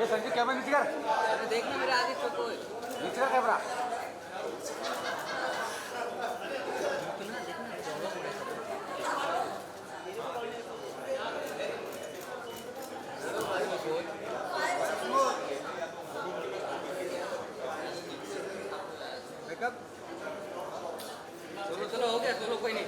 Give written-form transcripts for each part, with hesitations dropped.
Sanjeev camera नीचे कर। देखना मेरा आगे फोटो है। नीचे कर कैमरा। चलो चलो हो गया, चलो कोई नहीं।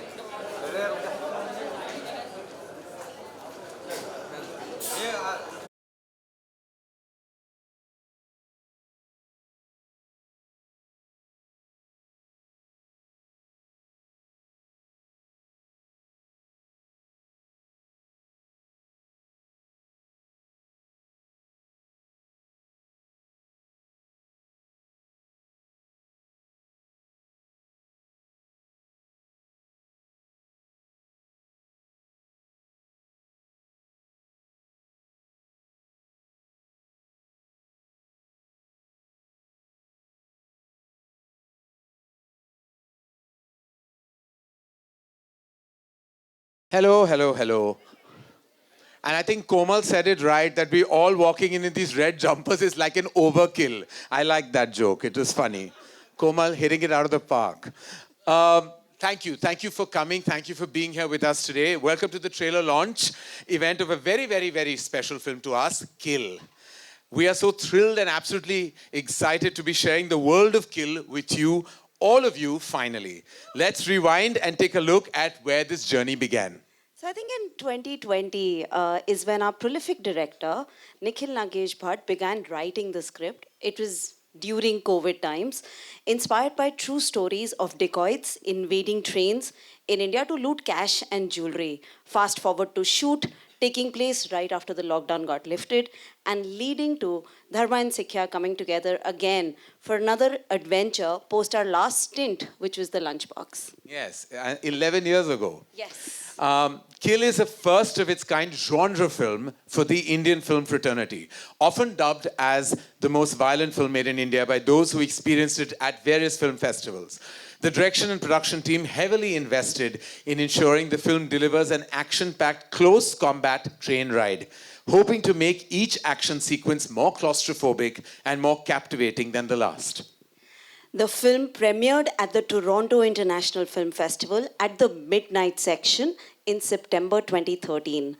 Hello, hello, hello. And I think Komal said it right that we all walking in these red jumpers is like an overkill. I like that joke. It was funny. Komal hitting it out of the park. Thank you. Thank you for coming. Thank you for being here with us today. Welcome to the trailer launch event of a very, very, very special film to us, Kill. We are so thrilled and absolutely excited to be sharing the world of Kill with you, all of you, finally. Let's rewind and take a look at where this journey began. So I think in 2020 is when our prolific director, Nikhil Nagesh Bhatt, began writing the script. It was during COVID times, inspired by true stories of dacoits invading trains in India to loot cash and jewelry. Fast forward to shoot, taking place right after the lockdown got lifted and leading to Dharma and Sikhya coming together again for another adventure post our last stint, which was the Lunchbox. Yes, 11 years ago. Yes. Kill is a first of its kind genre film for the Indian film fraternity, often dubbed as the most violent film made in India by those who experienced it at various film festivals. The direction and production team heavily invested in ensuring the film delivers an action-packed close combat train ride, hoping to make each action sequence more claustrophobic and more captivating than the last. The film premiered at the Toronto International Film Festival at the midnight section in September 2013.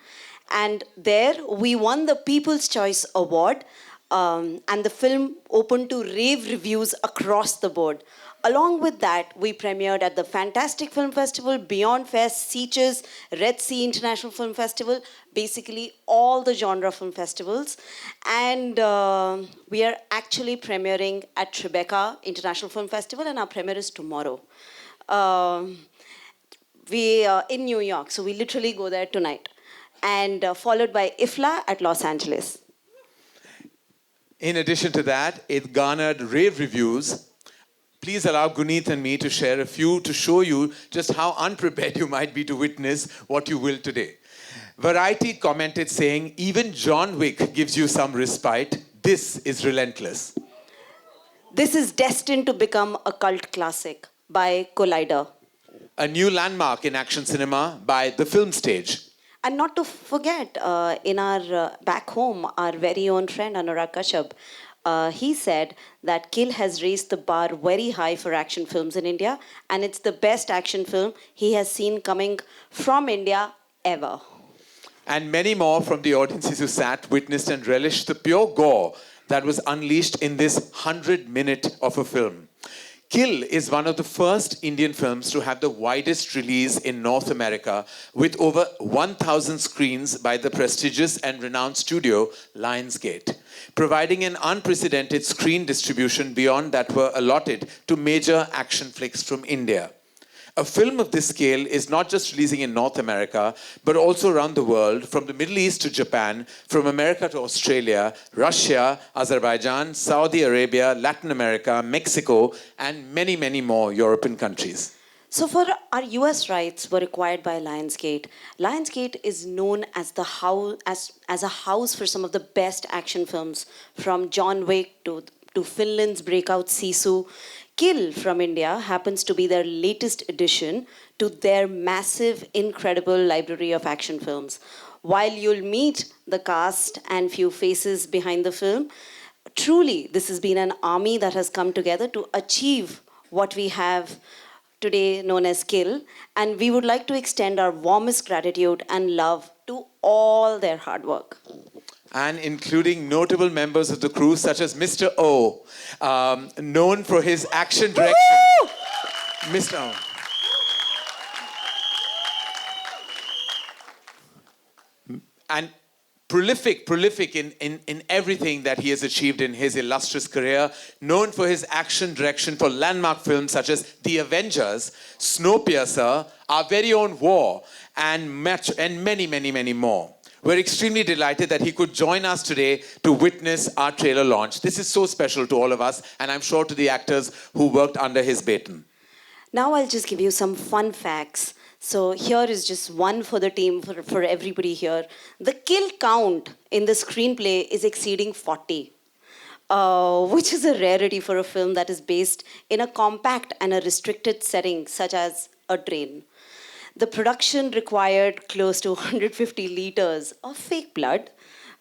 And there we won the People's Choice Award, and the film opened to rave reviews across the board. Along with that, we premiered at the Fantastic Film Festival, Beyond Fest, Sitges, Red Sea International Film Festival, basically all the genre film festivals. And we are actually premiering at Tribeca International Film Festival, and our premiere is tomorrow. We are in New York, so we literally go there tonight. And followed by IFLA at Los Angeles. In addition to that, it garnered rave reviews. Please allow Guneet and me to share a few to show you just how unprepared you might be to witness what you will today. Variety commented saying, even John Wick gives you some respite. This is relentless. This is destined to become a cult classic by Collider. A new landmark in action cinema by The Film Stage. And not to forget, in our back home, our very own friend Anurag Kashyap, he said that Kill has raised the bar very high for action films in India, and it's the best action film he has seen coming from India ever. And many more from the audiences who sat, witnessed and relished the pure gore that was unleashed in this 100-minute of a film. Kill is one of the first Indian films to have the widest release in North America, with over 1,000 screens by the prestigious and renowned studio Lionsgate, providing an unprecedented screen distribution beyond that were allotted to major action flicks from India. a film of this scale is not just releasing in North America, but also around the world, from the Middle East to Japan, from America to Australia, Russia, Azerbaijan, Saudi Arabia, Latin America, Mexico, and many, many more European countries. So for our US rights were acquired by Lionsgate. Lionsgate is known as the house as a house for some of the best action films, from John Wick to Finland's breakout Sisu. Kill from India happens to be their latest addition to their massive, incredible library of action films. While you'll meet the cast and few faces behind the film, truly this has been an army that has come together to achieve what we have today known as Kill, and we would like to extend our warmest gratitude and love to all their hard work. And including notable members of the crew such as Mr. O, known for his action direction. Woo! Mr. O. And prolific in everything that he has achieved in his illustrious career, known for his action direction for landmark films such as The Avengers, Snowpiercer, Our Very Own War, and many, many, many more. We're extremely delighted that he could join us today to witness our trailer launch. This is so special to all of us, and I'm sure to the actors who worked under his baton. Now I'll just give you some fun facts. So here is just one for the team, for everybody here. The kill count in the screenplay is exceeding 40, which is a rarity for a film that is based in a compact and a restricted setting, such as a train. The production required close to 150 liters of fake blood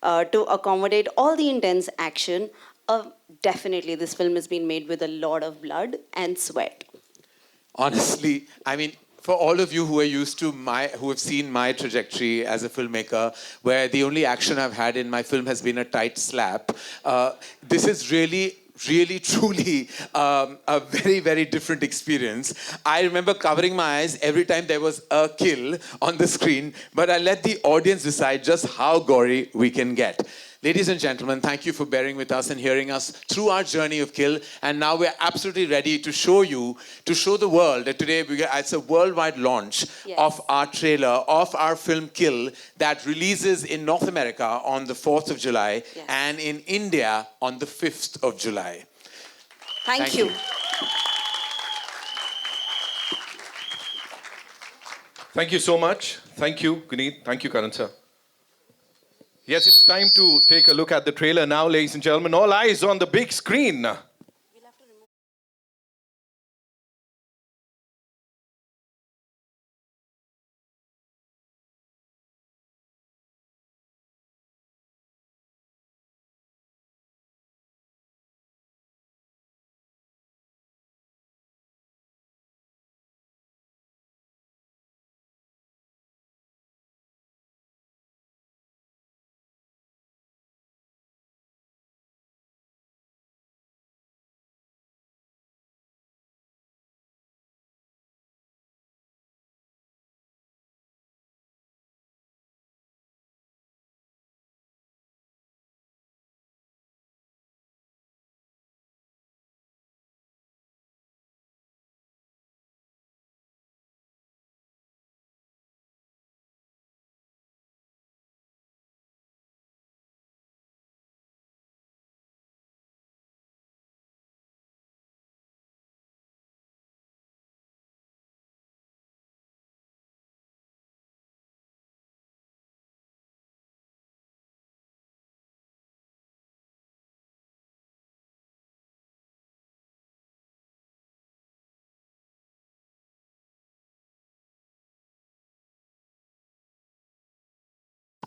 to accommodate all the intense action. Definitely, this film has been made with a lot of blood and sweat. Honestly, I mean, for all of you who are used to who have seen my trajectory as a filmmaker, where the only action I've had in my film has been a tight slap, this is really, truly a very, very different experience. I remember covering my eyes every time there was a kill on the screen, but I let the audience decide just how gory we can get. Ladies and gentlemen, thank you for bearing with us and hearing us through our journey of Kill. And now we're absolutely ready to show the world that today it's a worldwide launch of our trailer, of our film Kill, that releases in North America on the 4th of July and in India on the 5th of July. Thank you. Thank you so much. Thank you, Guneet. Thank you, Karan sir. Yes, it's time to take a look at the trailer now, ladies and gentlemen. All eyes on the big screen.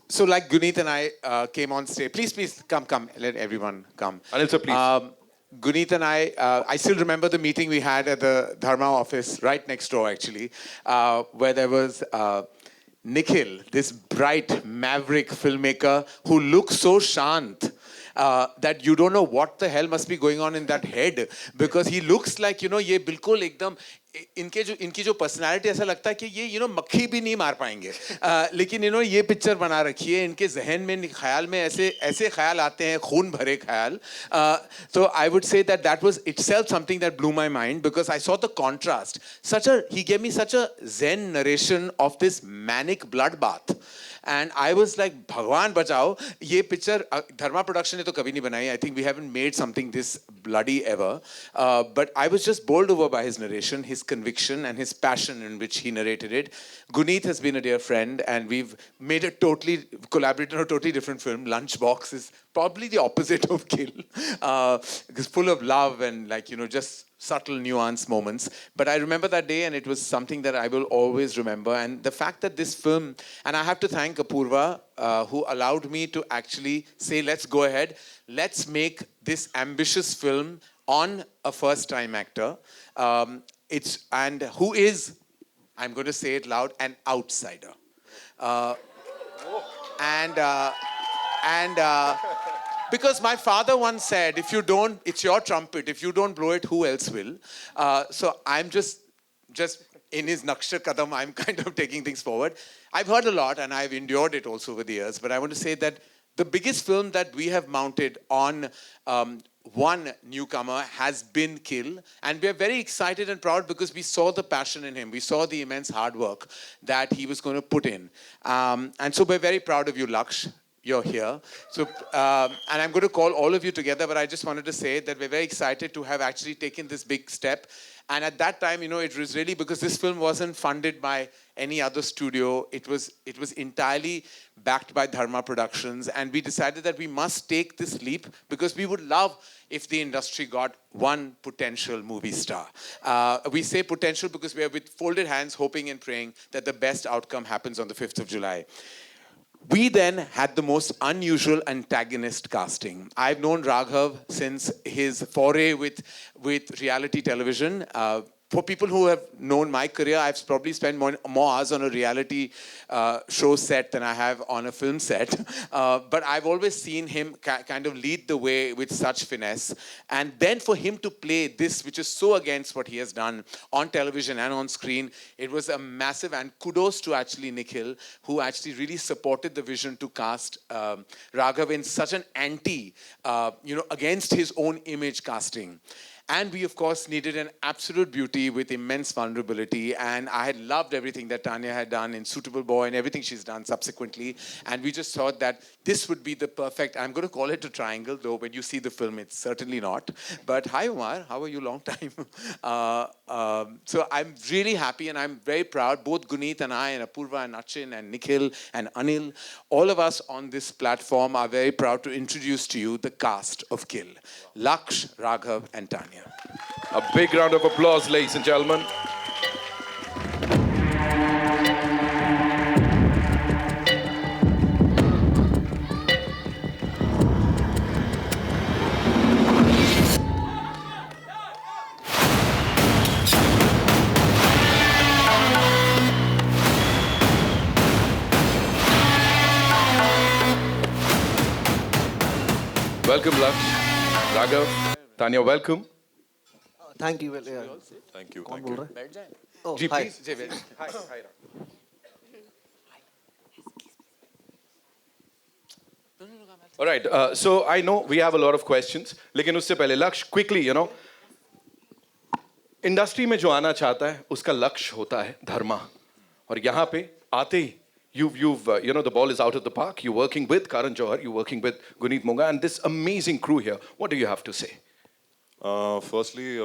So like Guneet and I came on stage. Please come. Let everyone come. Anil sir, please. Guneet and I still remember the meeting we had at the Dharma office right next door actually, where there was Nikhil, this bright maverick filmmaker who looks so shant that you don't know what the hell must be going on in that head, because he looks like, you know, ये बिल्कुल एकदम इनकी जो personality ऐसा लगता है कि ये, you know, मक्खी भी नहीं मार पाएंगे, लेकिन you know, ये पिक्चर बना रखी है, इनके जहन में, ख्याल में ऐसे ऐसे ख्याल आते हैं, खून भरे ख्याल. So I would say that that was itself something that blew my mind, because I saw the contrast. He gave me such a zen narration of this manic bloodbath. And I was like, Bhagwan bachao, ye picture, Dharma production ne to kabhi nahi banai. I think we haven't made something this bloody ever. But I was just bowled over by his narration, his conviction, and his passion in which he narrated it. Guneet has been a dear friend, and we've made a collaborated on a totally different film. Lunchbox is probably the opposite of Kill. It's full of love and, like, you know, just subtle nuance moments. But I remember that day, and it was something that I will always remember. And the fact that this film, and I have to thank Apurva, who allowed me to actually say, let's go ahead, let's make this ambitious film on a first-time actor. And who is, I'm going to say it loud, an outsider. Because my father once said, if you don't, it's your trumpet. If you don't blow it, who else will? So I'm just in his Naksha Kadam, I'm kind of taking things forward. I've heard a lot, and I've endured it also over the years. But I want to say that the biggest film that we have mounted on one newcomer has been Kill. And we are very excited and proud because we saw the passion in him. We saw the immense hard work that he was going to put in. And so we're very proud of you, Laksh. You're here. So, and I'm going to call all of you together, but I just wanted to say that we're very excited to have actually taken this big step. And at that time, you know, it was really because this film wasn't funded by any other studio. It was entirely backed by Dharma Productions. And we decided that we must take this leap because we would love if the industry got one potential movie star. We say potential because we are with folded hands, hoping and praying that the best outcome happens on the 5th of July. We then had the most unusual antagonist casting. I've known Raghav since his foray with reality television. For people who have known my career, I've probably spent more hours on a reality show set than I have on a film set. But I've always seen him kind of lead the way with such finesse. And then for him to play this, which is so against what he has done on television and on screen, it was a massive, and kudos to actually Nikhil, who actually really supported the vision to cast Raghav in such an against his own image casting. And we, of course, needed an absolute beauty with immense vulnerability. And I had loved everything that Tanya had done in Suitable Boy and everything she's done subsequently. And we just thought that this would be the perfect, I'm going to call it a triangle, though when you see the film, it's certainly not. But hi, Umar. How are you? Long time. So I'm really happy and I'm very proud. Both Guneet and I and Apurva and Achin and Nikhil and Anil, all of us on this platform are very proud to introduce to you the cast of Kill. Laksh, Raghav and Tanya. A big round of applause, ladies and gentlemen. Welcome, Laksh, Raghav, Tanya, welcome. Thank you. Yeah. Thank you. कौन बोल रहा है? Oh, Ji, hi. please. Hi. All right. So I know we have a lot of questions. लेकिन उससे पहले लक्ष्य quickly, you know, industry में जो आना चाहता है उसका लक्ष्य होता है धर्मा. और यहाँ पे आते ही you know, the ball is out of the park. You're working with Karan Johar. You're working with Guneet Monga and this amazing crew here. What do you have to say? Firstly,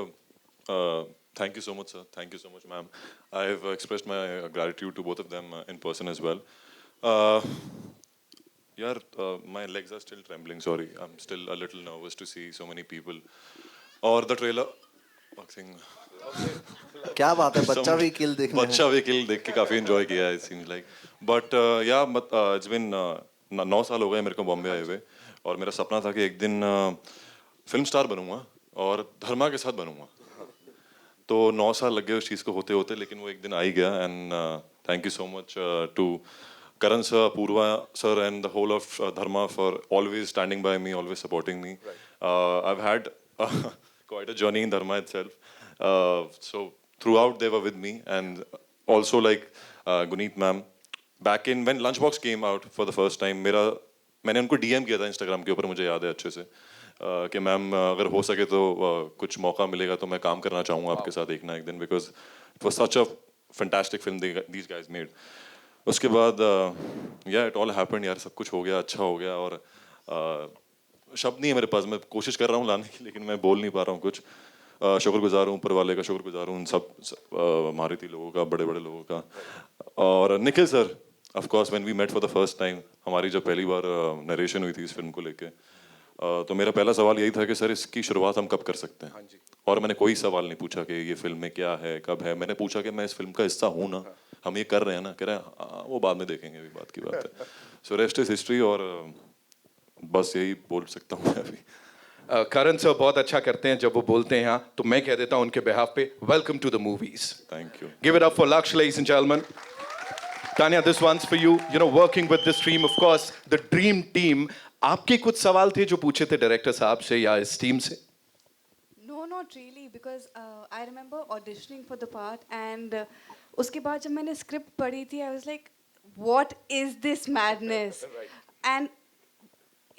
thank you so much, sir. Thank you so much, ma'am. I've expressed my gratitude to both of them in person as well. My legs are still trembling, sorry. I'm still a little nervous to see so many people. Or the trailer. Boxing. क्या बात है बच्चा भी किल देखने बच्चा भी किल देख के काफी enjoy किया it seems like. But it's been 9 साल हो गए मेरे को बॉम्बे आए हुए और मेरा सपना था कि एक दिन फिल्म स्टार बनूंगा और धर्मा के साथ बनूंगा. तो 9 साल लग गए उस चीज़ को होते होते लेकिन वो एक दिन आ ही गया. And thank you so much to Karan sir, Purva sir, and the whole of Dharma for always standing by me, always supporting me. I've had quite a journey in Dharma itself. So throughout they were with me, and also like Guneet ma'am. Back in when Lunchbox came out for the first time, मैंने उनको DM किया था Instagram के ऊपर, मुझे याद है अच्छे से कि मैम अगर हो सके तो कुछ मौका मिलेगा तो मैं काम करना चाहूँगा आपके साथ एक ना एक दिन, because it was such a fantastic film these guys made. उसके बाद या इट ऑल हैपेंड यार, सब कुछ हो गया, अच्छा हो गया. और शब्द नहीं है मेरे पास, मैं कोशिश कर रहा हूँ लाने की, लेकिन मैं बोल नहीं पा रहा हूँ कुछ. शुक्रगुजार हूँ ऊपर वाले का, शुक्रगुजार हूँ उन सब मारुति लोगों का, बड़े बड़े लोगों का. और Nikhil sir, of course when we met for the first time, हमारी जब पहली बार नरेशन हुई थी इस फिल्म को लेके, तो मेरा पहला सवाल यही था कि सर इसकी शुरुआत हम कब कर सकते हैं. और मैंने कोई सवाल नहीं पूछा कि ये फिल्म में क्या है, कब है. मैंने पूछा कि मैं इस फिल्म का हिस्सा हूँ ना, हम ये कर रहे हैं ना. कह रहे हैं वो बाद में देखेंगे, अभी बात की बात है. So rest is history. और बस यही बोल सकता हूँ मैं अभी. करण सर बहुत अच्छा करते हैं जब वो बोलते हैं यहाँ, तो मैं कह देता हूँ उनके बिहाफ पे, welcome to the movies. Thank you. Give it up for Laksh, ladies and gentlemen. Tanya, this one's for you. You know, working with this team, of course, the dream team. आपके कुछ सवाल थे जो पूछे थे director साहब से या इस टीम से? No, not really, because I remember auditioning for the part, and उसके बाद जब मैंने script पढ़ी थी, I was like, what is this madness? And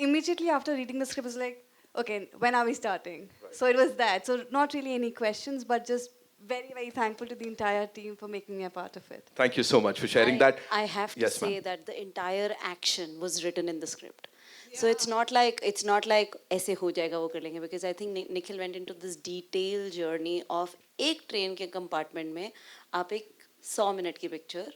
immediately after reading the script, I was like, okay, when are we starting? So it was that. So not really any questions, but just very, very thankful to the entire team for making me a part of it. Thank you so much for sharing that. I have to Yes, say ma'am. that the entire action was written in the script. So it's not like ऐसे हो जाएगा वो कर लेंगे, because I think Nikhil went into this detailed journey of एक train के compartment में आप एक 100 मिनट की picture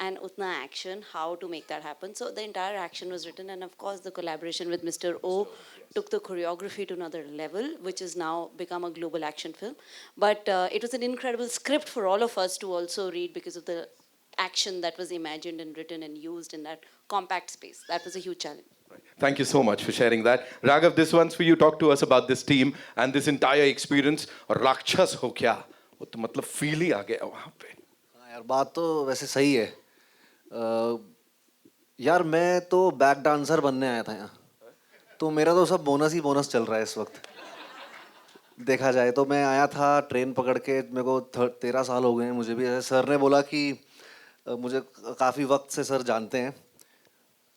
and utna action, how to make that happen. So the entire action was written, and of course the collaboration with Mr. O took the choreography to another level, which has now become a global action film. But it was an incredible script for all of us to also read because of the action that was imagined and written and used in that compact space. That was a huge challenge. Thank you so much for sharing that. Raghav, this one's for you. Talk to us about this team and this entire experience. और राक्षस हो क्या? वो तो मतलब feel ही आ गया वहाँ पे. हाँ यार, बात तो वैसे सही है. यार मैं तो बैक डांसर बनने आया था यहाँ, तो मेरा तो सब बोनस ही बोनस चल रहा है इस वक्त. देखा जाए तो मैं आया था ट्रेन पकड़ के, मेरे को 13 साल हो गए हैं मुझे भी. सर ने बोला कि मुझे काफ़ी वक्त से सर जानते हैं.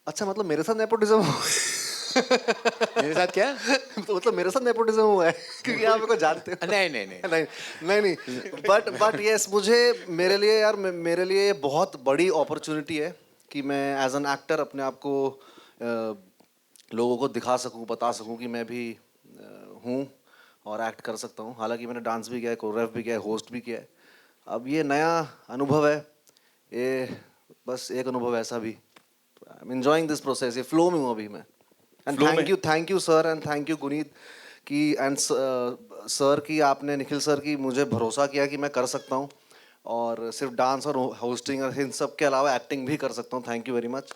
अच्छा, मतलब मेरे साथ नेपोटिज्म मेरे साथ क्या? तो मतलब मेरे साथ नेपोटिज्म हुआ है क्योंकि आप मेरे को जानते हो. नहीं नहीं नहीं नहीं नहीं नहीं, बट यस, मेरे लिए यार, मेरे लिए बहुत बड़ी अपॉर्चुनिटी है कि मैं एज एन एक्टर अपने आप को लोगों को दिखा सकूं, बता सकूं कि मैं भी हूं और एक्ट कर सकता हूं. हालांकि मैंने डांस भी किया है, कोरियोग्राफ भी किया है, होस्ट भी किया है. अब ये नया अनुभव है, ये बस एक अनुभव ऐसा भी. I am enjoying this process. ये फ्लो में हूँ अभी मैं. And thank you sir, and thank you Guneet की एंड सर की, आपने निखिल सर की मुझे भरोसा किया कि मैं कर सकता हूँ और सिर्फ डांस और होस्टिंग और इन सब के अलावा एक्टिंग भी कर सकता हूँ. Thank you very much.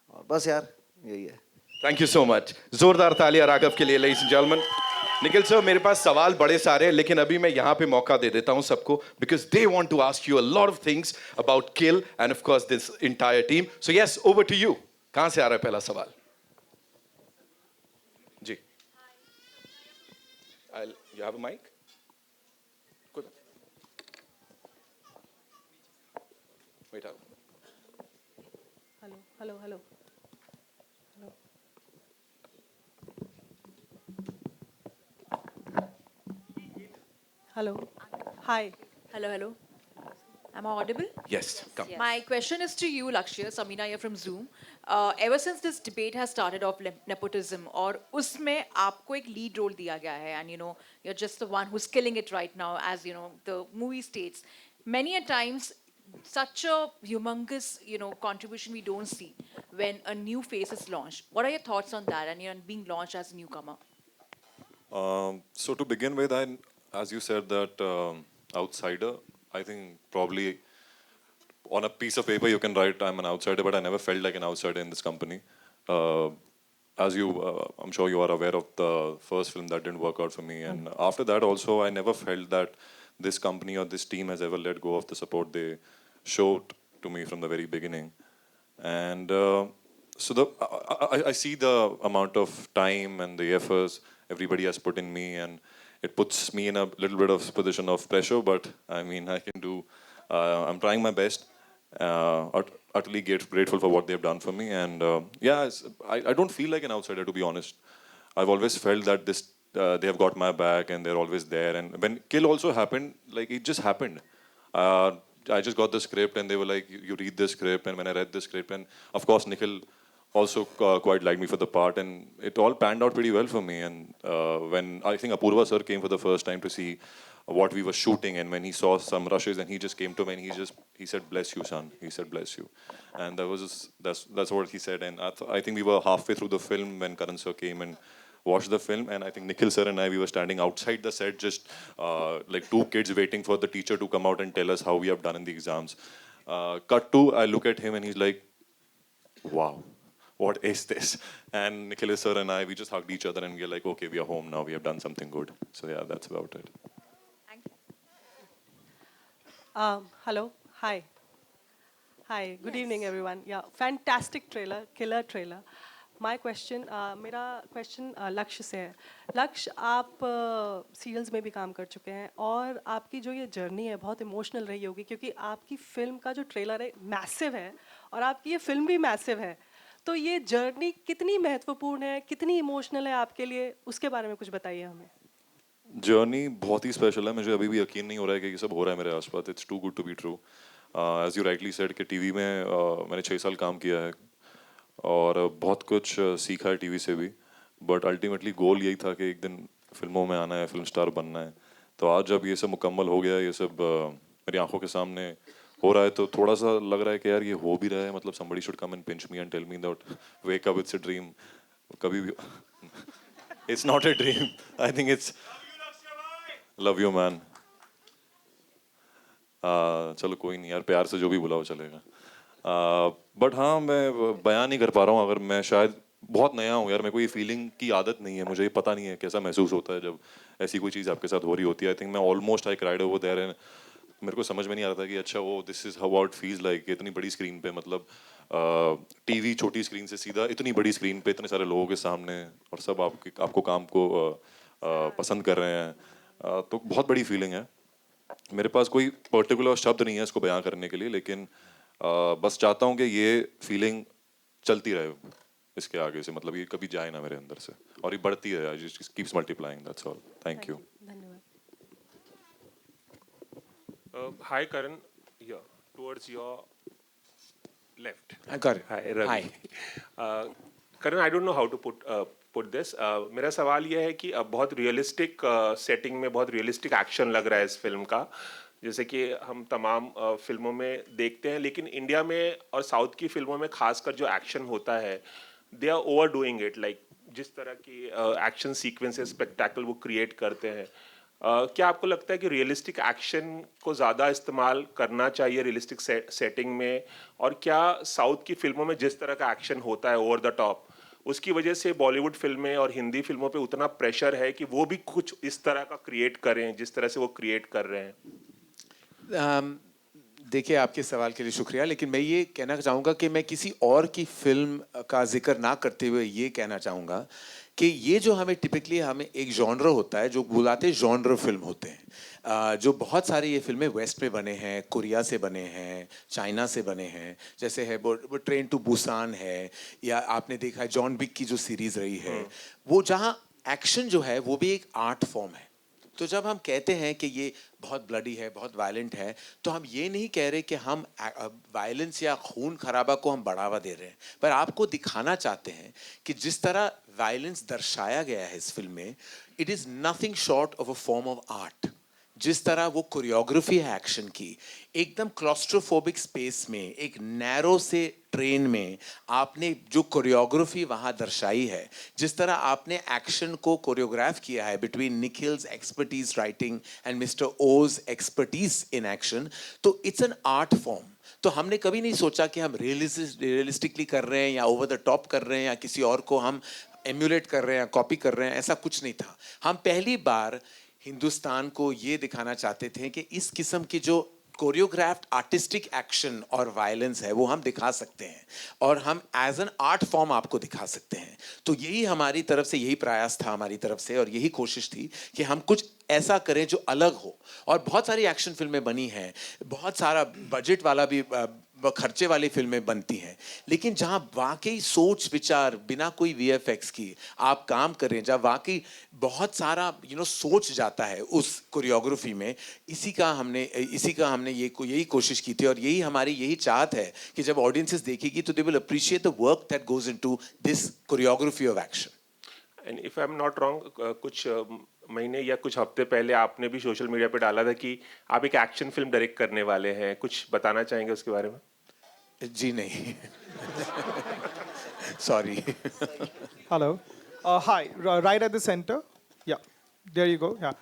और बस यार यही है. Thank you so much. जोरदार तालियां राघव के लिए, ladies and gentlemen. Nikhil sir, मेरे पास सवाल बड़े सारे हैं, लेकिन अभी मैं यहाँ पे मौका दे देता हूँ सबको, because they want to ask you a lot of things about Kill and of course this entire team. So yes, over to you. कहाँ से आ रहा है पहला सवाल? जी. You have a mic? Good. Wait out. Hello, hello, hello. Hello. Hi. Hello, hello. Am I audible? Yes, come. Yes. My question is to you, Lakshya. Samina here from Zoom. Ever since this debate has started of nepotism, और उसमें आपको एक lead role दिया गया है, and you know you're just the one who's killing it right now, as you know the movie states. Many a times, such a humongous contribution we don't see when a new face is launched. What are your thoughts on that, and being launched as a newcomer? So to begin with, as you said that outsider, I think probably on a piece of paper you can write I'm an outsider, but I never felt like an outsider in this company. As you, I'm sure you are aware of the first film that didn't work out for me, and after that also I never felt that this company or this team has ever let go of the support they showed to me from the very beginning. And so I see the amount of time and the efforts everybody has put in me, and it puts me in a little bit of position of pressure. But I mean, I can do. I'm trying my best. Utterly grateful for what they've done for me, and I don't feel like an outsider, to be honest. I've always felt that they have got my back and they're always there. And when Kill also happened, like it just happened. I just got the script and they were like, you read this script. And when I read the script, and of course Nikhil also quite liked me for the part, and it all panned out pretty well for me. And when I think Apurva sir came for the first time to see what we were shooting, and when he saw some rushes, and he just came to me and he said, "Bless you, son." He said, "Bless you," and that's what he said. And I think we were halfway through the film when Karan sir came and watched the film, and I think Nikhil sir and we were standing outside the set, just like two kids waiting for the teacher to come out and tell us how we have done in the exams. Cut to, I look at him and he's like, "Wow, what is this?" And Nikhil sir and we just hugged each other and we are like, okay, we are home now. We have done something good. So yeah, that's about it. Hello. Hi. Hi. Good evening, everyone. Yeah, fantastic trailer, killer trailer. My question, मेरा question लक्ष्य से है. लक्ष्य, आप serials में भी काम कर चुके हैं और आपकी जो ये जर्नी है बहुत इमोशनल रही होगी, क्योंकि आपकी फिल्म का जो ट्रेलर है मैसिव है और आपकी ये फिल्म भी मैसिव है. तो ये जर्नी कितनी महत्वपूर्ण है, कितनी इमोशनल है आपके लिए, उसके बारे में कुछ बताइए हमें. जर्नी बहुत ही स्पेशल है. मुझे अभी भी यकीन नहीं हो रहा है कि ये सब हो रहा है मेरे आसपास. It's too good to be true. As you rightly said कि टीवी में मैंने 6 साल काम किया है और बहुत कुछ सीखा है टीवी से भी. बट अल्टीमेटली गोल यही था कि एक दिन फिल्मों में आना है, फिल्म स्टार बनना है. तो आज जब ये सब मुकम्मल हो गया, ये सब मेरी आंखों के सामने हो रहा है, तो थोड़ा सा लग रहा है कि यार ये हो भी रहा है. मतलब somebody should come and pinch me and tell me that wake up, it's a dream. कभी भी it's not a dream. I think it's love you man. चलो कोई नहीं यार, प्यार से जो भी बुलाओ चलेगा. बट हाँ, मैं बयान नहीं कर पा रहा हूँ. अगर मैं शायद बहुत नया हूँ यार, मेरे को ये फीलिंग की आदत नहीं है. मुझे ये पता नहीं है कैसा महसूस होता है जब ऐसी कोई चीज़ आपके साथ हो रही होती है. आई थिंक मैं almost I cried over there and मेरे को समझ में नहीं आ रहा था कि अच्छा वो this is how it feels like. इतनी बड़ी स्क्रीन पे, मतलब टीवी छोटी स्क्रीन से सीधा इतनी बड़ी स्क्रीन पे इतने सारे लोगों के सामने, और सब आपको काम को पसंद कर रहे हैं. तो बहुत बड़ी फीलिंग है. मेरे पास कोई पर्टिकुलर शब्द नहीं है इसको बयां करने के लिए, लेकिन बस चाहता हूँ कि ये फीलिंग चलती रहे इसके आगे से. मतलब ये कभी जाए ना मेरे अंदर से, और ये बढ़ती है. I just keeps multiplying. That's all. Thank you. Hi Karan, here towards your left. I got it. Hi Ravi. Karan, I don't know how to put this. मेरा सवाल ये है कि बहुत रियलिस्टिक सेटिंग में बहुत रियलिस्टिक एक्शन लग रहा है इस फिल्म का, जैसे कि हम तमाम फिल्मों में देखते हैं. लेकिन इंडिया में और साउथ की फिल्मों में खासकर जो एक्शन होता है, they are over doing it. Like जिस तरह की एक्शन सीक्वेंसेस स्पेक्टेकल वो क्रिएट करते हैं, क्या आपको लगता है कि रियलिस्टिक एक्शन को ज़्यादा इस्तेमाल करना चाहिए रियलिस्टिक सेटिंग में? और क्या साउथ की फिल्मों में जिस तरह का एक्शन होता है ओवर द टॉप, उसकी वजह से बॉलीवुड फिल्में और हिंदी फिल्मों पे उतना प्रेशर है कि वो भी कुछ इस तरह का क्रिएट करें जिस तरह से वो क्रिएट कर रहे हैं? देखिए, आपके सवाल के लिए शुक्रिया, लेकिन मैं ये कहना चाहूँगा कि मैं किसी और की फिल्म का जिक्र ना करते हुए ये कहना चाहूँगा कि ये जो टिपिकली हमें एक जॉनर होता है जो बुलाते हैं जॉनर फिल्म होते हैं, जो बहुत सारी ये फिल्में वेस्ट में बने हैं, कोरिया से बने हैं, चाइना से बने हैं. जैसे है वो ट्रेन टू बुसान है, या आपने देखा है जॉन विक की जो सीरीज़ रही है, वो जहाँ एक्शन जो है वो भी एक आर्ट फॉर्म है. तो जब हम कहते हैं कि ये बहुत ब्लडी है, बहुत वायलेंट है, तो हम ये नहीं कह रहे कि हम वायलेंस या खून खराबा को हम बढ़ावा दे रहे हैं, पर आपको दिखाना चाहते हैं कि जिस तरह वायलेंस दर्शाया गया है इस फिल्म में, it is nothing short of a form of art. जिस तरह वो कोरियोग्राफी है एक्शन की, एकदम क्लॉस्ट्रोफोबिक स्पेस में, एक नैरो से ट्रेन में आपने जो कोरियोग्राफी वहाँ दर्शाई है, जिस तरह आपने एक्शन को कोरियोग्राफ किया है between Nikhil's expertise writing and mister Oz expertise in action, तो इट्स एन आर्ट फॉर्म. तो हमने कभी नहीं सोचा कि हम रियलिस्टिकली कर रहे हैं या ओवर द टॉप कर रहे हैं या किसी और को हम एम्यूलेट कर रहे हैं, कॉपी कर रहे हैं. ऐसा कुछ नहीं था. हम पहली बार हिंदुस्तान को ये दिखाना चाहते थे कि इस किस्म की जो कोरियोग्राफ्ड आर्टिस्टिक एक्शन और वायलेंस है वो हम दिखा सकते हैं और हम एज एन आर्ट फॉर्म आपको दिखा सकते हैं. तो यही हमारी तरफ से, यही प्रयास था हमारी तरफ से और यही कोशिश थी कि हम कुछ ऐसा करें जो अलग हो. और बहुत सारी एक्शन फिल्में बनी हैं, बहुत सारा बजट वाला भी खर्चे वाली फिल्में बनती हैं, लेकिन जहाँ वाकई सोच विचार बिना कोई वीएफएक्स की आप काम करें, जहाँ वाकई बहुत सारा सोच जाता है उस कोरियोग्राफी में, इसी का हमने यही कोशिश की थी और यही चाहत है कि जब ऑडियंसेस देखेगी तो they will appreciate the work that goes into this choreography of action. And if I am not wrong, कुछ महीने या कुछ हफ्ते पहले आपने भी सोशल मीडिया पे डाला था कि आप एक एक्शन फिल्म डायरेक्ट करने वाले हैं. कुछ बताना चाहेंगे उसके बारे में? जी नहीं. Sorry. Hello. Hi, right at the center. Yeah, there you go. Yeah.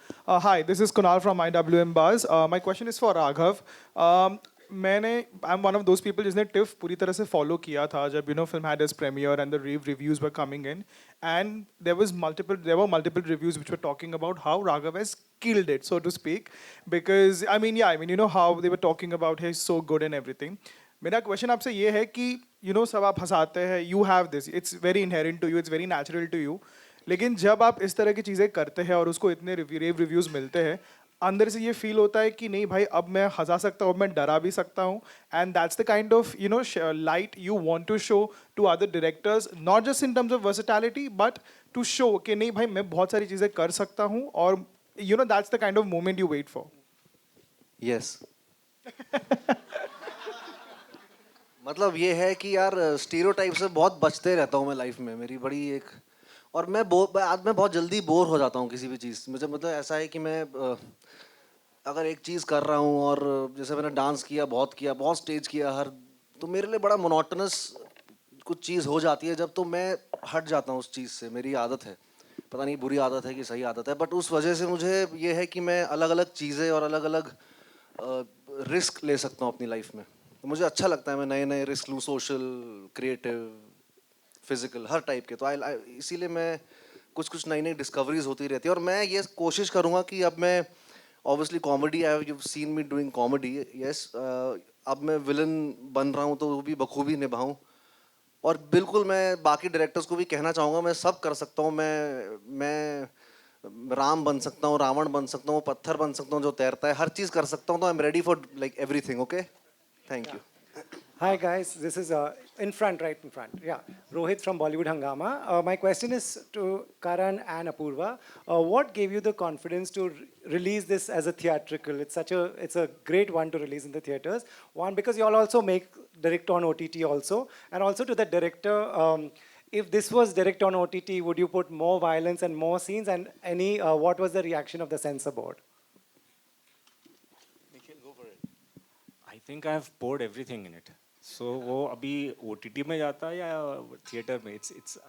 Hi, this is Kunal from IWM Buzz. My question is for Raghav. I'm one of those people जिसने TIFF पूरी तरह से follow किया था जब film had its premiere and the reviews were coming in, and there were multiple reviews which were talking about how Raghav has killed it, so to speak, because I mean how they were talking about he's so good and everything. मेरा question आपसे ये है कि सब आप हंसाते हैं, you have this, it's very inherent to you, it's very natural to you, लेकिन जब आप इस तरह की चीज़ें करते हैं और उसको इतने रेव रिव्यूज़ मिलते हैं, अंदर से ये फील होता है कि नहीं भाई अब मैं हंसा सकता हूँ, मैं डरा भी सकता हूँ, and that's the kind of light you want to show to other directors, not just in terms of versatility but to show कि नहीं भाई मैं बहुत सारी चीज़ें कर सकता हूँ, और that's the kind of moment you wait for. Yes. मतलब ये है कि यार स्टीरियोटाइप से बहुत बचते रहता हूँ मैं लाइफ में, मेरी बड़ी एक, और मैं बहुत जल्दी बोर हो जाता हूँ किसी भी चीज़. मुझे मतलब ऐसा है कि मैं अगर एक चीज़ कर रहा हूँ और जैसे मैंने डांस किया, बहुत स्टेज किया तो मेरे लिए बड़ा मोनोटोनस कुछ चीज़ हो जाती है जब, तो मैं हट जाता हूँ उस चीज़ से. मेरी आदत है, पता नहीं बुरी आदत है कि सही आदत है, बट उस वजह से मुझे ये है कि मैं अलग अलग चीज़ें और अलग अलग रिस्क ले सकता हूँ अपनी लाइफ में. मुझे अच्छा लगता है मैं नए रिस्क लूँ, सोशल, क्रिएटिव, फिजिकल, हर टाइप के. तो इसीलिए मैं कुछ नई डिस्कवरीज होती रहती है, और मैं ये कोशिश करूँगा कि अब मैं obviously comedy, you seen me doing comedy, yes, अब मैं विलन बन रहा हूँ तो वो भी बखूबी निभाऊँ. और बिल्कुल मैं बाकी डायरेक्टर्स को भी कहना चाहूँगा मैं सब कर सकता हूँ. मैं राम बन सकता हूँ, रावण बन सकता हूँ, पत्थर बन सकता हूँ जो तैरता है, हर चीज़ कर सकता हूँ. तो I am ready for like everything. Okay, thank you. Hi guys, this is right in front. Yeah, Rohit from Bollywood Hangama. My question is to Karan and Apurva. What gave you the confidence to release this as a theatrical? It's a great one to release in the theaters. One, because you all also direct on OTT also, and also to the director. If this was direct on OTT, would you put more violence and more scenes? And what was the reaction of the censor board? I think I've poured everything in it. So वो अभी OTT में जाता है या theater में?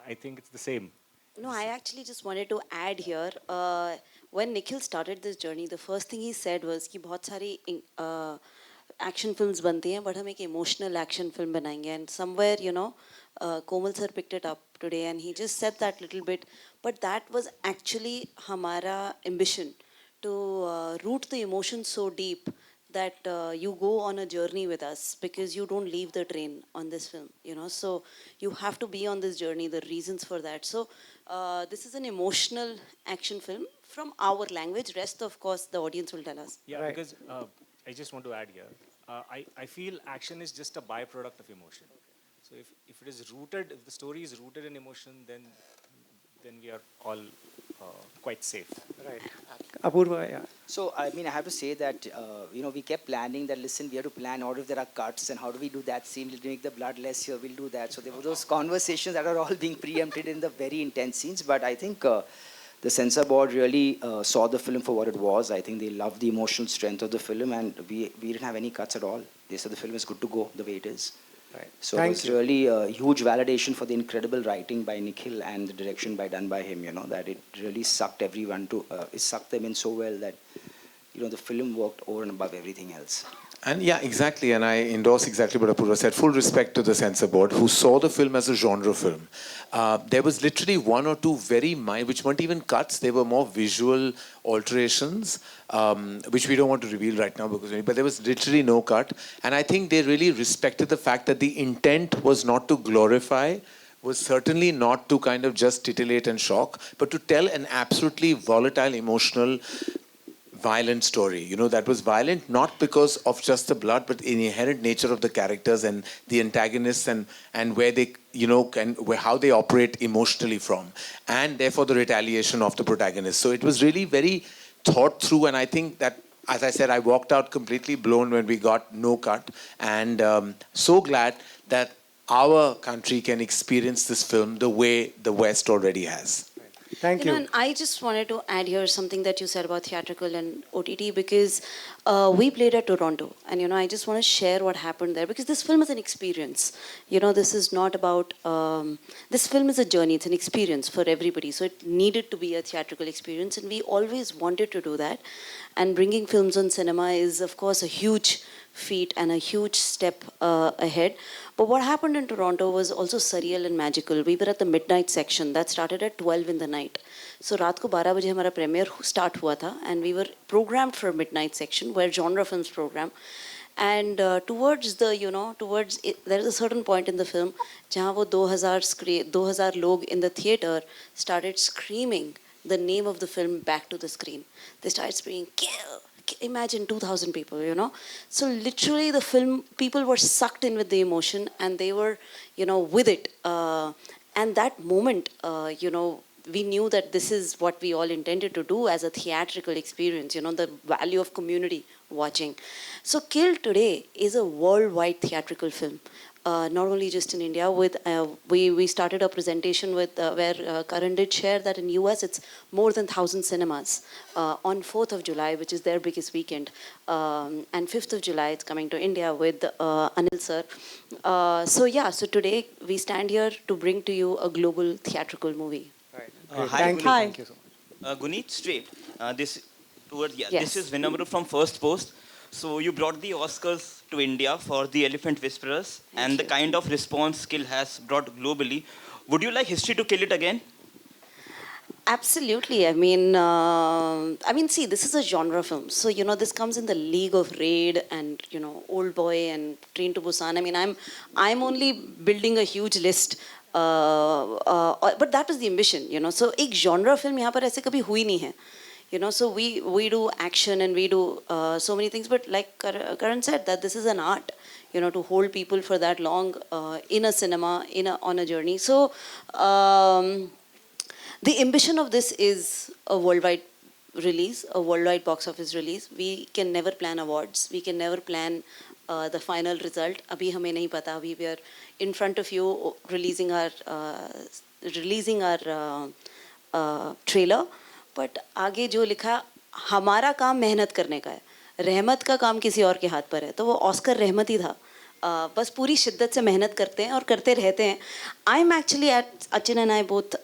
I think it's the same. No, I actually just wanted to add here. When Nikhil started this journey, the first thing he said was कि बहुत सारी action films बनती हैं, but हम एक emotional action film बनाएंगे. And somewhere, Komal sir picked it up today, and he just said that little bit. But that was actually हमारा ambition to root the emotion so deep that you go on a journey with us, because you don't leave the train on this film, so you have to be on this journey, the reasons for that. So this is an emotional action film from our language. Rest, of course, the audience will tell us. Yeah, right. Because I just want to add here, I feel action is just a byproduct of emotion. So if it is rooted, if the story is rooted in emotion, then we are all quite safe. Right. Apurva, yeah. So, I mean, I have to say that, we kept planning that, listen, we have to plan out if there are cuts and how do we do that scene, we'll make the blood less here, we'll do that. So there were those conversations that are all being preempted in the very intense scenes. But I think the censor board really saw the film for what it was. I think they loved the emotional strength of the film, and we didn't have any cuts at all. They said the film is good to go the way it is. Right. So it's really a huge validation for the incredible writing by Nikhil and the direction done by him, that it really sucked everyone it sucked them in so well that, the film worked over and above everything else. And yeah, exactly. And I endorse exactly what Apurva said. Full respect to the censor board who saw the film as a genre film. There was literally one or two very minor, which weren't even cuts. They were more visual alterations, which we don't want to reveal right now but there was literally no cut. And I think they really respected the fact that the intent was not to glorify, was certainly not to kind of just titillate and shock, but to tell an absolutely volatile, emotional, violent story. You know, that was violent not because of just the blood, but in the inherent nature of the characters and the antagonists and where they, you know, how they operate emotionally from. And therefore the retaliation of the protagonist. So it was really very thought through, and I think that, as I said, I walked out completely blown when we got no cut. And so glad that our country can experience this film the way the West already has. Thank you. And I just wanted to add here something that you said about theatrical and OTT, because we played at Toronto, and I just want to share what happened there, because this film is an experience. This is not about this film is a journey. It's an experience for everybody. So it needed to be a theatrical experience, and we always wanted to do that. And bringing films on cinema is, of course, a huge feat and a huge step ahead. But what happened in Toronto was also surreal and magical. We were at the midnight section that started at 12 in the night. So रात को 12 बजे हमारा premiere start हुआ था, and we were programmed for midnight section where genre films program. And towards there is a certain point in the film जहाँ वो 2000 लोग in the theater started screaming the name of the film back to the screen. They started screaming, "Kill!" Imagine 2,000 people, So literally the film, people were sucked in with the emotion, and they were, with it. And that moment, we knew that this is what we all intended to do as a theatrical experience, the value of community watching. So Kill today is a worldwide theatrical film. Not only just in India, we started a presentation with where Karan did share that in US it's more than 1,000 cinemas on 4th of July, which is their biggest weekend, and 5th of July it's coming to India with Anil sir. So today we stand here to bring to you a global theatrical movie. Hi. Thank you so much. Guneet, straight. This Yes. is Vinamru from First Post. So you brought the Oscars to India for The Elephant Whisperers, and the kind of response Kill has brought globally. Would you like history to kill it again? Absolutely. See, this is a genre film. So, this comes in the league of Raid and, Old Boy and Train to Busan. I'm only building a huge list. But that was the ambition, So, एक genre film यहाँ पर ऐसे कभी हुई नहीं है. So we do action and we do so many things, but like Karan said, that this is an art, to hold people for that long in a cinema, on a journey. So the ambition of this is a worldwide release, a worldwide box office release. We can never plan awards. We can never plan the final result. Abhi hame nahi pata. Abhi we are in front of you releasing our trailer. But आगे जो लिखा, हमारा काम मेहनत करने का है, रहमत का काम किसी और के हाथ पर है, तो वो ऑस्कर रहमत ही था. बस पूरी शिद्दत से मेहनत करते हैं और करते रहते हैं. I am actually Achin and I both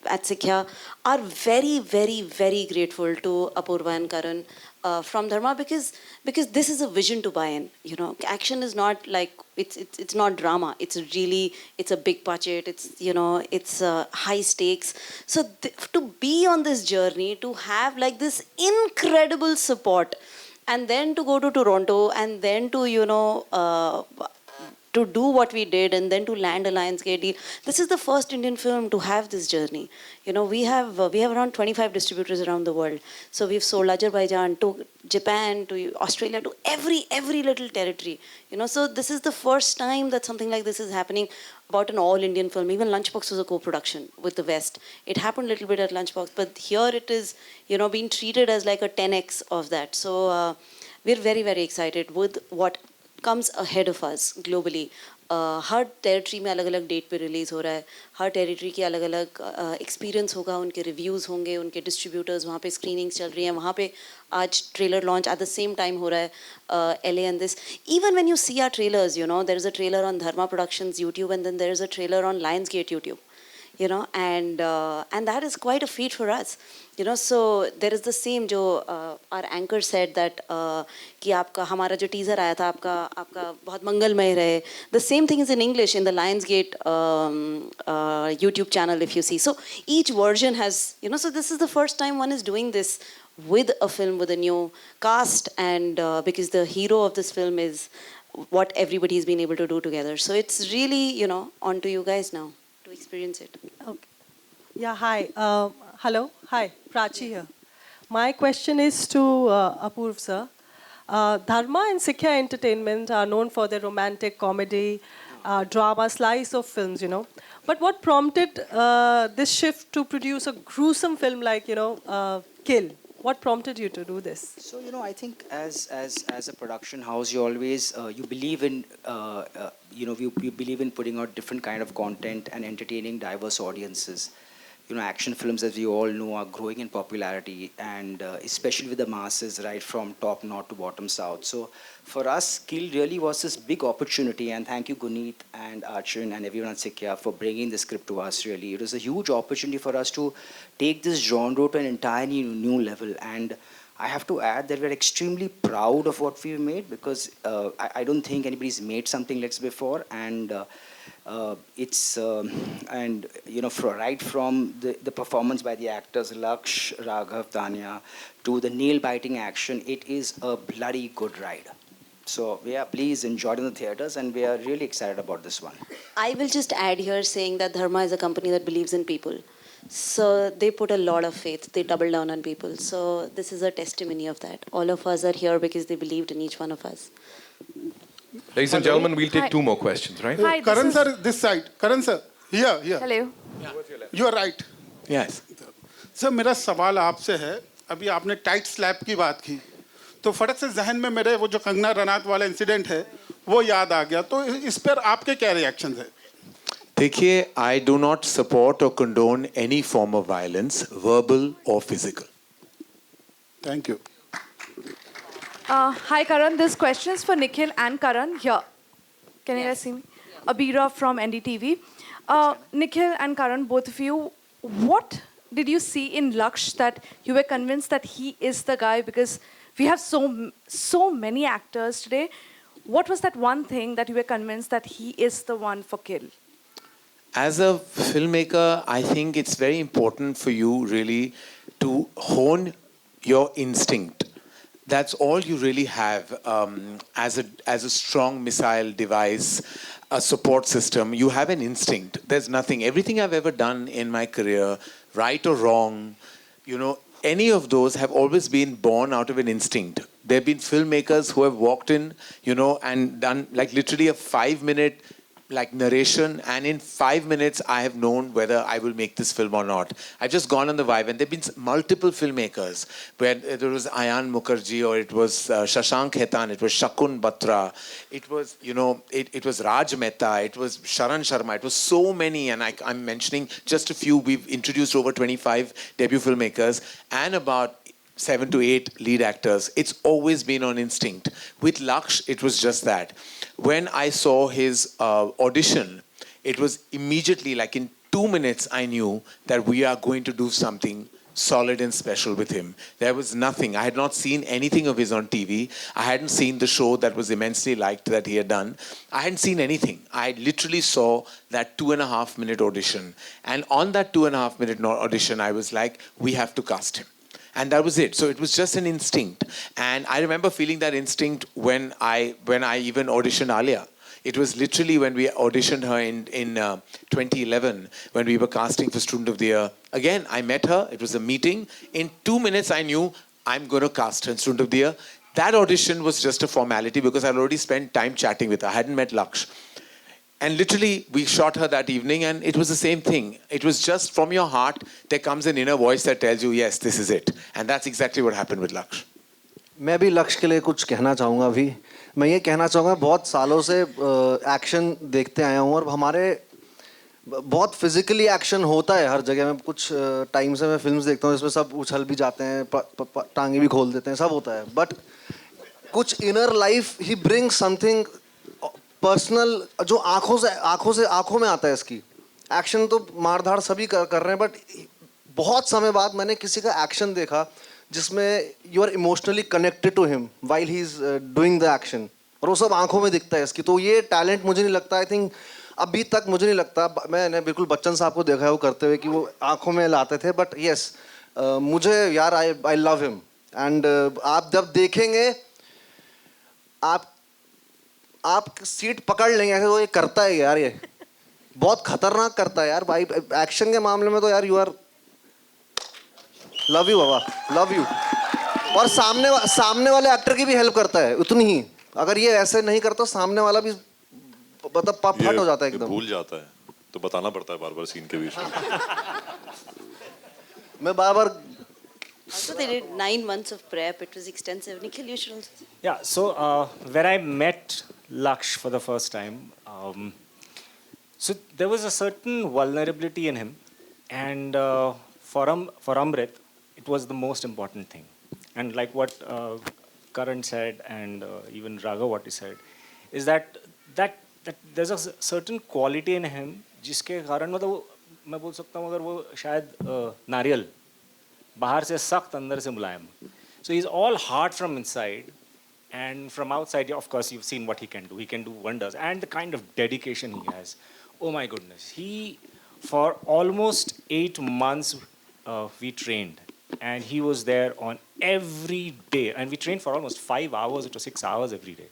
at Sikhya are very, very, very grateful to Apurva and Karan from Dharma, because this is a vision to buy in. Action is not like it's not drama. It's a big budget. It's high stakes. So to be on this journey, to have like this incredible support, and then to go to Toronto, and then to to do what we did, and then to land a Lionsgate deal. This is the first Indian film to have this journey. We have around 25 distributors around the world. So we've sold Azerbaijan to Japan to Australia to every little territory. So this is the first time that something like this is happening about an all-Indian film. Even Lunchbox was a co-production with the West. It happened a little bit at Lunchbox, but here it is, being treated as like a 10x of that. So we're very, very excited with what comes ahead of us globally. Her territory में अलग अलग date पे release हो रहा है. हर territory की अलग अलग एक्सपीरियंस होगा, उनके रिव्यूज़ होंगे, उनके डिस्ट्रीब्यूटर्स वहाँ पे स्क्रीनिंग्स चल रही हैं, वहाँ पे आज trailer launch at the same time हो रहा है LA and this. Even when you see our trailers, there is a trailer on Dharma Productions YouTube, and then there is a trailer on Lionsgate YouTube. you know, and that is quite a feat for us, you know. So there is the same जो our anchor said that कि आपका हमारा जो teaser आया था आपका बहुत मंगलमय रहे. The same thing is in English in the Lionsgate YouTube channel if you see. So each version has, you know, so this is the first time one is doing this with a film with a new cast, and because the hero of this film is what everybody's been able to do together. So it's really, you know, on to you guys now to experience it. Okay. Yeah, hi. Hello. Hi, Prachi here. My question is to Apurv sir. Dharma and Sikya Entertainment are known for their romantic comedy, drama, slice of films, you know. But what prompted this shift to produce a gruesome film like, you know, Kill? What prompted you to do this? So, you know, I think as a production house, you always you believe in you know, you believe in putting out different kind of content and entertaining diverse audiences. You know, action films, as we all know, are growing in popularity, and especially with the masses, right from top north to bottom south. So for us, Kill really was this big opportunity, and thank you, Guneet and Archon and everyone at Sikya for bringing the script to us. Really, it was a huge opportunity for us to take this genre to an entirely new level. And I have to add that we're extremely proud of what we've made, because I don't think anybody's made something like this before, and it's and you know, right from the performance by the actors Laksh, Raghav, Tanya, to the nail-biting action, it is a bloody good ride. So yeah, please enjoy it in the theaters, and we are really excited about this one. I will just add here saying that Dharma is a company that believes in people. So they put a lot of faith, they double down on people. So this is a testimony of that. All of us are here because they believed in each one of us. Ladies and gentlemen, we'll take two more questions, right? Hi, Karan sir, this side. Karan sir, here. Hello. You are right. Yes. Sir मेरा सवाल आपसे है, अभी आपने tight slap की बात की, तो फटक से जहन में मेरे वो जो कंगना रनौत वाला इंसिडेंट है वो याद आ गया. तो इस पर आपके क्या रिएक्शंस है? देखिए, I do not support or condone any form of violence, verbal or physical. Thank you. Hi Karan, this question is for Nikhil and Karan. Here. Can you guys see me? Abira from NDTV. Nikhil and Karan, both of you, what did you see in Laksh that you were convinced that he is the guy? Because we have so many actors today. What was that one thing that you were convinced that he is the one for Kill? As a filmmaker, I think it's very important for you really to hone your instinct. That's all you really have as a strong missile device, a support system. You have an instinct. There's nothing. Everything I've ever done in my career, right or wrong, you know, any of those have always been born out of an instinct. There have been filmmakers who have walked in, you know, and done like literally a 5-minute like narration, and in 5 minutes I have known whether I will make this film or not. I've just gone on the vibe, and there have been multiple filmmakers where there was Ayan Mukherjee, or it was Shashank Khaitan, it was Shakun Batra, it was, you know, it was Raj Mehta, it was Sharan Sharma, it was so many, and I'm mentioning just a few. We've introduced over 25 debut filmmakers and about 7 to 8 lead actors. It's always been on instinct. With Laksh, it was just that. When I saw his audition, it was immediately, like in 2 minutes, I knew that we are going to do something solid and special with him. There was nothing. I had not seen anything of his on TV. I hadn't seen the show that was immensely liked that he had done. I hadn't seen anything. I literally saw that 2.5-minute audition. And on that 2.5-minute audition, I was like, we have to cast him. And that was it. So it was just an instinct. And I remember feeling that instinct when I even auditioned Alia. It was literally when we auditioned her in 2011, when we were casting for Student of the Year. Again, I met her. It was a meeting. In 2 minutes, I knew I'm going to cast her in Student of the Year. That audition was just a formality because I'd already spent time chatting with her. I hadn't met Laksh. And literally, we shot her that evening, and it was the same thing. It was just from your heart, there comes an inner voice that tells you, yes, this is it. And that's exactly what happened with Laksh. मैं भी लक्ष्य के लिए कुछ कहना चाहूँगा अभी. मैं ये कहना चाहूँगा, बहुत सालों से एक्शन देखते आया हूँ और हमारे बहुत फिजिकली एक्शन होता है हर जगह. मैं कुछ टाइम से मैं फिल्म्स देखता हूँ जिसमें सब उछल भी जाते हैं, टांगे भी खोल देते हैं, सब होता है. बट कुछ inner life he brings something personal जो आंखों में आता है इसकी. एक्शन तो मार-धाड़ सभी कर रहे हैं, बट बहुत समय बाद मैंने किसी का एक्शन देखा जिसमें you are emotionally connected to him while he is doing the action, और वो सब आंखों में दिखता है इसकी। तो ये टैलेंट मुझे नहीं लगता, आई थिंक अभी तक मुझे नहीं लगता, मैंने बिल्कुल बच्चन साहब को देखा है वो करते हुए कि वो आंखों में लाते थे, बट यस मुझे यार आई लव हिम। एंड आप जब देखेंगे आप सीट पकड़ लेंगे ऐसे, वो ये करता है यार, ये बहुत खतरनाक करता है यार भाई। एक्शन के मामले में तो यार you are, love you baba, love you. और सामने वाले एक्टर की भी हेल्प करता है उतनी ही, अगर ये ऐसे नहीं करता सामने वाला भी मतलब फट हो जाता है एकदम। भूल जाता है तो बताना पड़ता है बार बार सीन के बीच में। मैं बार बार Also, they did 9 months of prep. It was extensive. Nikhil, you should also. Yeah, so when I met Laksh for the first time, so there was a certain vulnerability in him, and for Amrit, it was the most important thing. And like what Karan said, and even Raghav what he said, is that there's a certain quality in him, जिसके कारण मतलब मैं बोल सकता हूँ अगर वो शायद नारियल बाहर से सख्त अंदर से मुलायम, so he's all hard from inside, and from outside of course you've seen what he can do wonders, and the kind of dedication he has, oh my goodness, he for almost 8 months we trained, and he was there on every day, and we trained for almost 5 hours to 6 hours every day,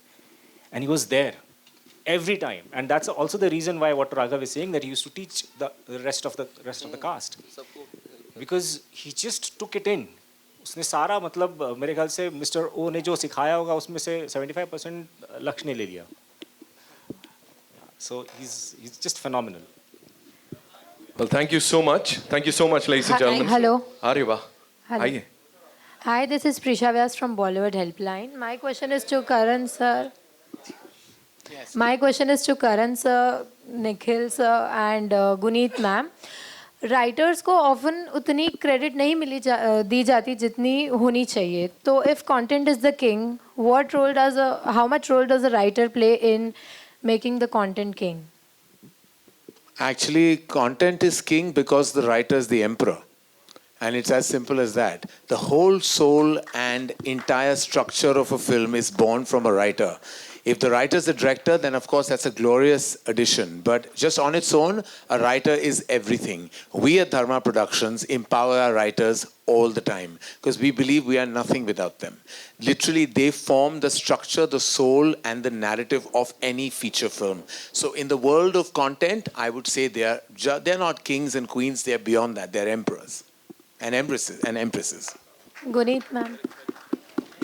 and he was there every time, and that's also the reason why what Raghav is saying, that he used to teach the rest of the cast, because he just took it in. उसने सारा मतलब मेरे ख्याल से mister ओ ने जो सिखाया होगा उसमें से 75% लक्ष्य ने ले लिया. So he's just phenomenal. Well, thank you so much. Thank you so much, ladies and gentlemen. Hello. Ariva. Hello. Hi. Hi, this is Prisha Vyas from Bollywood Helpline. My question is to Karan sir. Yes. My question is to Karan sir, Nikhil sir, and Guneet ma'am. Writers को often उतनी credit नहीं दी जाती जितनी होनी चाहिए. तो if content is the king, what role does how much role does a writer play in making the content king? Actually, content is king because the writer is the emperor. And it's as simple as that. The whole soul and entire structure of a film is born from a writer. If the writer is the director, then of course that's a glorious addition. But just on its own, a writer is everything. We at Dharma Productions empower our writers all the time because we believe we are nothing without them. Literally, they form the structure, the soul, and the narrative of any feature film. So in the world of content, I would say they're not kings and queens, they're beyond that. They're emperors and empresses. Guneet ma'am.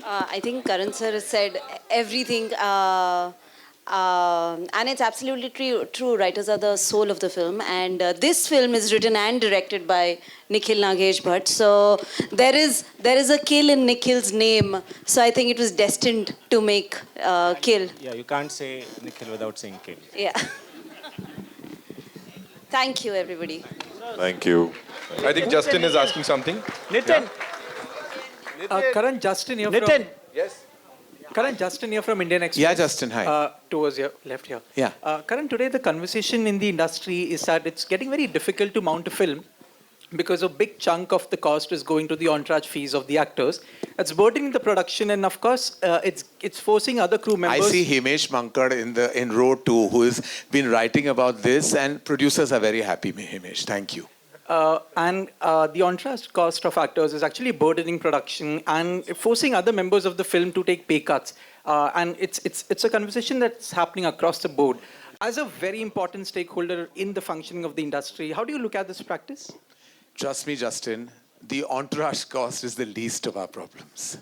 I think Karan sir has said everything, and it's absolutely true. Writers are the soul of the film, and this film is written and directed by Nikhil Nagesh Bhatt. So there is a kill in Nikhil's name. So I think it was destined to make kill. Yeah, you can't say Nikhil without saying kill. Yeah. Thank you, everybody. Thank you. I think Justin is asking something. Nitin. Karan, Justin here Nitin. Yes. Karan, Justin here from Indian Express. Yeah, Justin, hi. Towards your left here. Yeah. Karan, today the conversation in the industry is that it's getting very difficult to mount a film because a big chunk of the cost is going to the entourage fees of the actors. It's burdening the production, and of course, it's forcing other crew members. I see Himesh Mankad in row 2, who has been writing about this, and producers are very happy, Himesh. Thank you. And the entourage cost of actors is actually burdening production and forcing other members of the film to take pay cuts. And it's a conversation that's happening across the board. As a very important stakeholder in the functioning of the industry, how do you look at this practice? Trust me, Justin, the entourage cost is the least of our problems.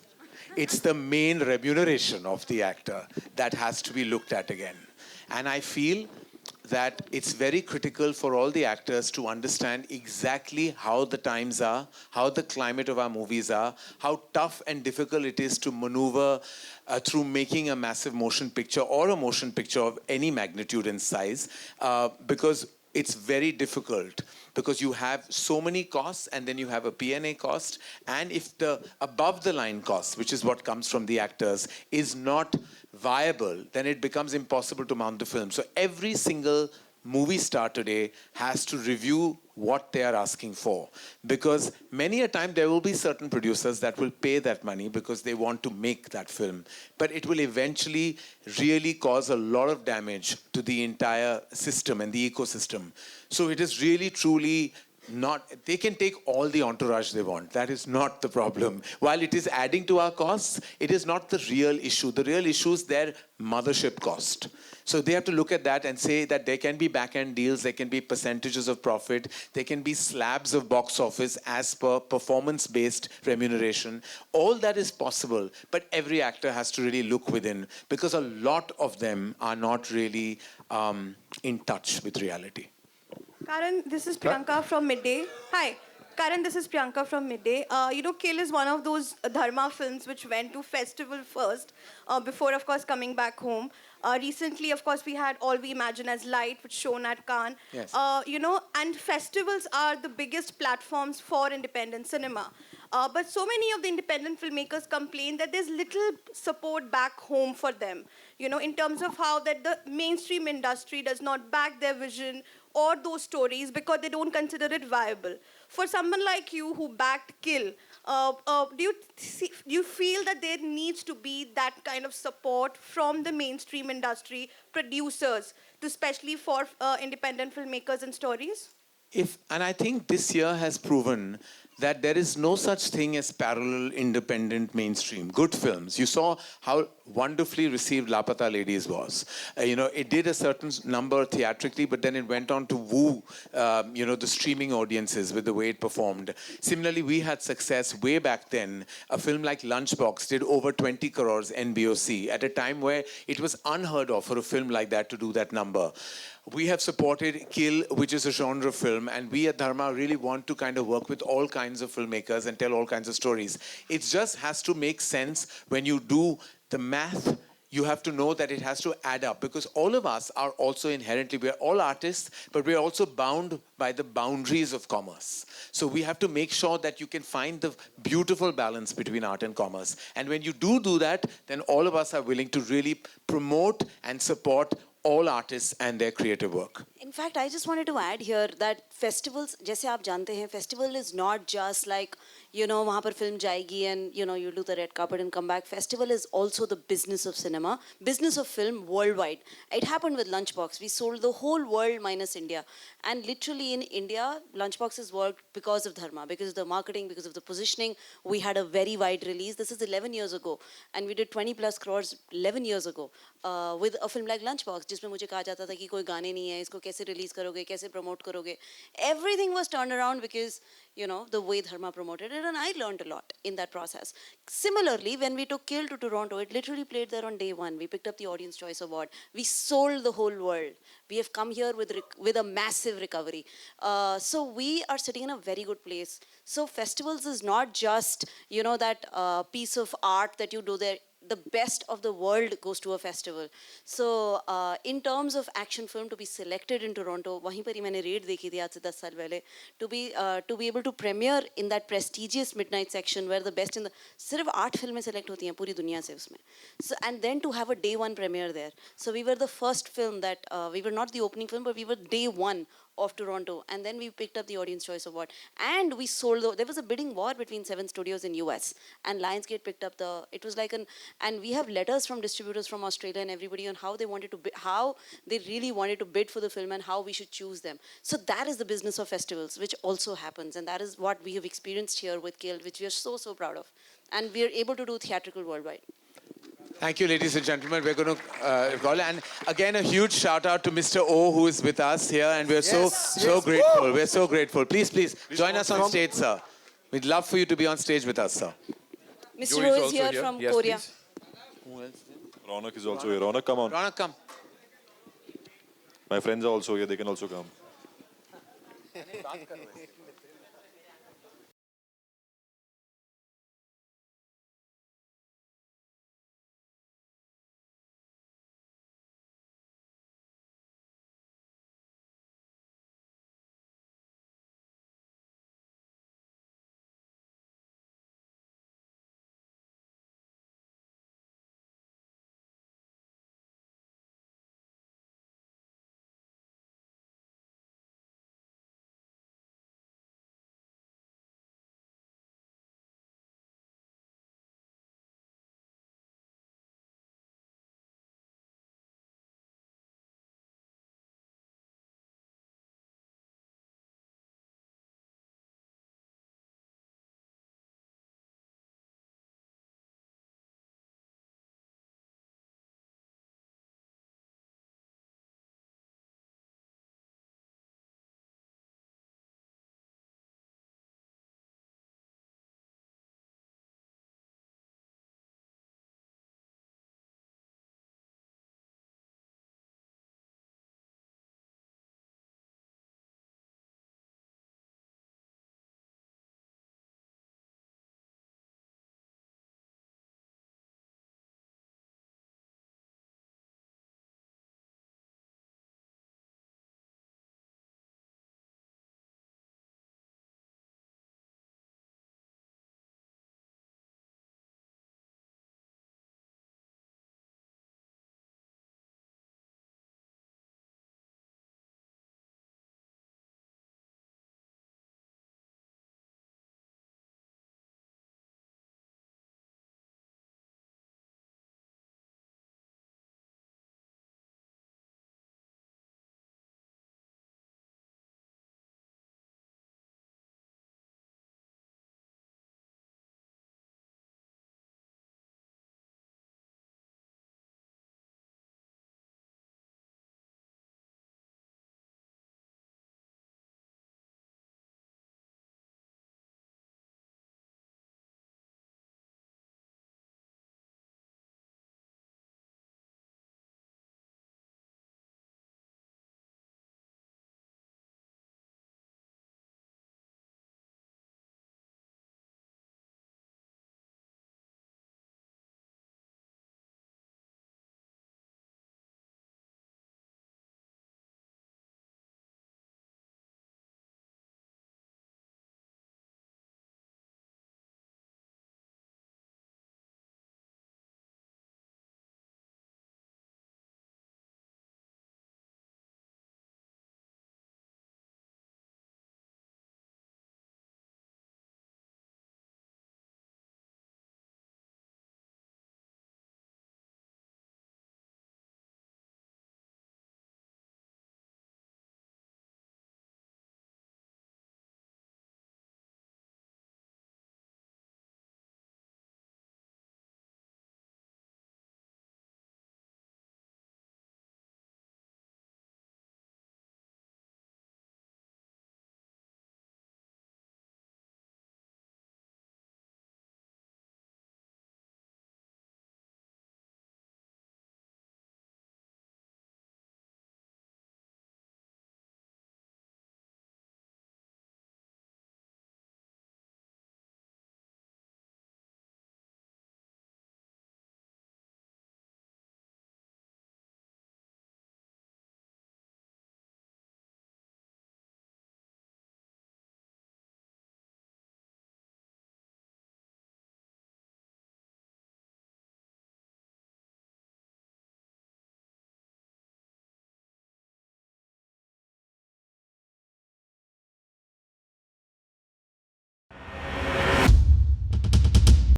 It's the main remuneration of the actor that has to be looked at again. And I feel that it's very critical for all the actors to understand exactly how the times are, how the climate of our movies are, how tough and difficult it is to maneuver through making a massive motion picture or a motion picture of any magnitude and size, because it's very difficult because you have so many costs, and then you have a P&A cost, and if the above the line cost, which is what comes from the actors, is not viable, then it becomes impossible to mount the film. So every single movie star today has to review what they are asking for. Because many a time there will be certain producers that will pay that money because they want to make that film. But it will eventually really cause a lot of damage to the entire system and the ecosystem. So it is really, truly not, they can take all the entourage they want. That is not the problem. While it is adding to our costs, it is not the real issue. The real issue is their mothership cost. So they have to look at that and say that there can be back-end deals, there can be percentages of profit, there can be slabs of box office as per performance-based remuneration. All that is possible, but every actor has to really look within because a lot of them are not really in touch with reality. Karan, this is Priyanka from Midday. Hi. Karan, this is Priyanka from Midday. Kill is one of those Dharma films which went to festival first, before, of course, coming back home. Recently, of course, we had All We Imagine as Light, which shown at Cannes. Yes. And festivals are the biggest platforms for independent cinema. But so many of the independent filmmakers complain that there's little support back home for them. In terms of how that the mainstream industry does not back their vision or those stories because they don't consider it viable. For someone like you who backed Kill, do you feel that there needs to be that kind of support from the mainstream industry producers, to especially for independent filmmakers and stories? And I think this year has proven that there is no such thing as parallel independent mainstream. Good films. You saw how wonderfully received Lapata Ladies was. It did a certain number theatrically, but then it went on to woo, the streaming audiences with the way it performed. Similarly, we had success way back then. A film like Lunchbox did over 20 crores NBOC at a time where it was unheard of for a film like that to do that number. We have supported Kill, which is a genre film, and we at Dharma really want to kind of work with all kinds of filmmakers and tell all kinds of stories. It just has to make sense when you do the math. You have to know that it has to add up, because all of us are also inherently, we are all artists, but we are also bound by the boundaries of commerce. So we have to make sure that you can find the beautiful balance between art and commerce. And when you do that, then all of us are willing to really promote and support all artists and their creative work. In fact, I just wanted to add here that festivals, जैसे आप जानते हैं, festival is not just like, वहाँ पर film जाएगी and, you do the red carpet and come back. Festival is also the business of cinema, business of film worldwide. It happened with Lunchbox. We sold the whole world minus India. And literally in India, Lunchbox has worked because of Dharma, because of the marketing, because of the positioning. We had a very wide release. This is 11 years ago. And we did 20 plus crores 11 years ago with a film like Lunchbox, जिसमें मुझे कहा जाता था कि कोई गाने नहीं है, इसको कैसे release करोगे, कैसे promote करोगे. Everything was turned around because, the way Dharma promoted it, and I learned a lot in that process. Similarly, when we took Kill to Toronto, it literally played there on day one. We picked up the Audience Choice Award. We sold the whole world. We have come here with a massive recovery. So we are sitting in a very good place. So festivals is not just, that piece of art that you do there. The best of the world goes to a festival. So in terms of action film to be selected in Toronto, वहीं पर ही मैंने rate देखी थी आज से 10 साल पहले, to be able to premiere in that prestigious midnight section where the best in the सिर्फ 8 फिल्में select होती हैं पूरी दुनिया से उसमें. So and then to have a day one premiere there. So we were the first film that we were not the opening film, but we were day one of Toronto, and then we picked up the Audience Choice Award, and we sold. There was a bidding war between 7 studios in US, and Lionsgate picked up it was like and we have letters from distributors from Australia and everybody on how they wanted to how they really wanted to bid for the film and how we should choose them. So that is the business of festivals, which also happens, and that is what we have experienced here with Kill, which we are so proud of, and we are able to do theatrical worldwide. Thank you, ladies and gentlemen. We're going to call. And again, a huge shout out to Mr. O, who is with us here. And we're so grateful. Woo! We're so grateful. Please, join us on stage, sir. We'd love for you to be on stage with us, sir. Mr. O is here from Korea. Who else? Ronak is also here. Ronak, come on. Ronak, come. My friends are also here. They can also come.